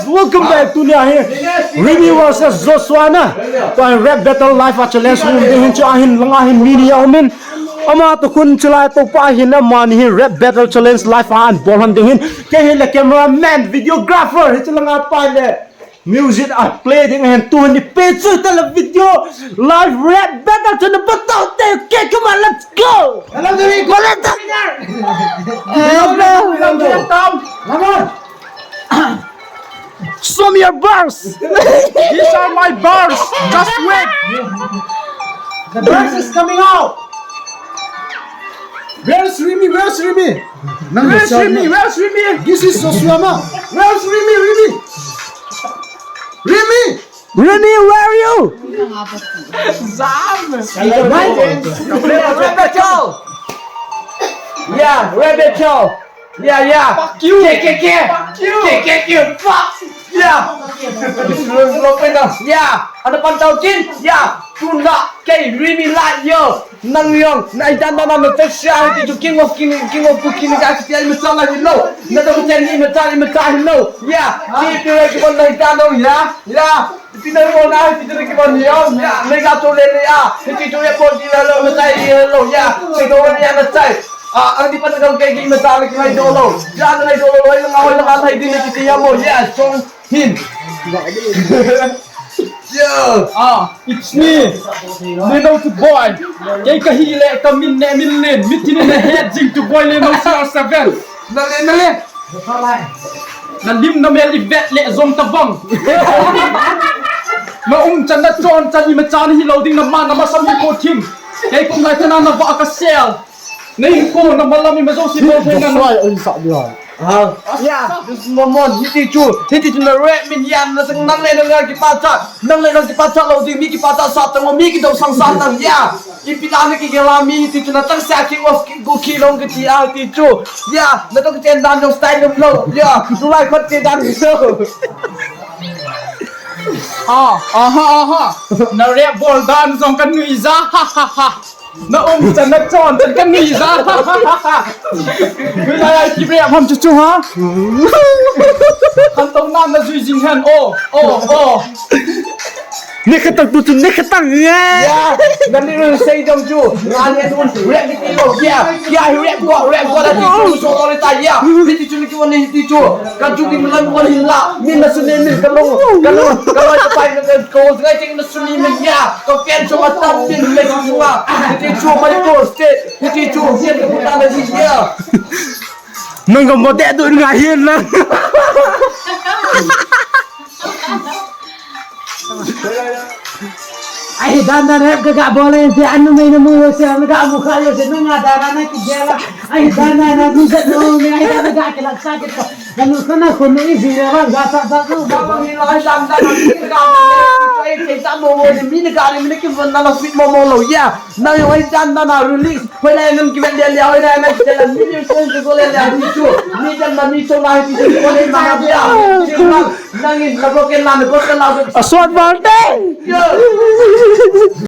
welcome back to Rimmy versus Joshua na. Rap battle live challenge din ahin langahin media omin. Ama to kun chulai to pahin na man hi rap battle challenge live an bolhan din ke le cameraman videographer hi chulanga pa le music I play ding and to ni page tele video live rap battle to the battle. Okay, come on, let's go. Hello, Jimmy. Go let's go. Come on. Show me your bars. These are my bars. Just wait. The bars is coming out. Where's Rimmy? Where's Rimmy? Where's Rimmy? Where's Rimmy? This is Joshua. Where's Rimmy? Rimmy? Rimmy? Rimmy, where are you? Zam. Rebecca. Yeah, Rebecca. Yeah. Fuck you. Fuck you. Fuck. Yeah. Yeah. Ano pantau kin? Yeah. Tuna kay Rimmy like yo. Nang yong na idan na na to king of cooking guys kaya misala hello. Na to tell hello. Yeah. Keep the record like that no yeah. Pinay mo na pinay ko niyo. Yeah. Mega to le ya. Ito report hello hello. Yeah. Ito niya na tay. Ang di pa nagkagiging masalik ng idolo. Yan ang idolo, ay lang atay din nakitiya mo. Yes, song hin. Yeah. It's me. Little to boy. Kay kahile kamin na minlin. Mitin na hedging to boy Leno CR7. Nali. Nalim na mel ibet le zong tabang. Maung chan na chon chan imachan hilaw ding naman na masami ko team. Kay kung na tanan na ba ka sell. Name ko na malami maso si mo dengan yeah, this momon hiti chu na rap min yan na sang nang le nang kipata lo di mi kipata sa tang mi ki do sang san nang ya ipitani ki gelami hiti chu na tang sa ki of go ki long ki ya hiti chu ya na to chen dan dong style lo ya tu lai khat ke dan so na rap ball dan song kan ngui za ha na chan na chon chan kan ngui za Người ai kịp rẹp hầm chú hả? Hắn tông nam là duy dinh hẳn Nè khá tăng tụi chú nè khá tăng nghe Yeah, gần đi rồi xây trong chú Ngàn nghe tụi rẹp đi tí lộ Yeah, rẹp qua là tí chú Số to lên tay Yeah, tí chú nè kí vấn đề tí chú Cần chú kì mình làm vấn hình lạ Mình là xuân mình cần lông Cần lông cho bay Cô ngay chính là xuân mình Yeah, có kèn cho mà tâm Mình lên chú à Tí chú mà đi cổ Tí chú hiên cái ta là gì Yeah Nâng có một đẻ tụi ngài hiên lắm Ay dandan rap kagak boleh di anu main mu saya enggak muka yo seneng ada anak kejala ay dandan aku seneng ni ay dandan gak kelak sakit kok dan kana kono isi orang gak tak tu Bang hilai dandan kita mau ni negara ni ke benda fit mau lo ya na yo ay dandan na release pala nan ki benda dia ay na jalan ni sen ko le ya itu ni dan ni so na itu ko le mana dia nangis lagoken lan ko la aswat balte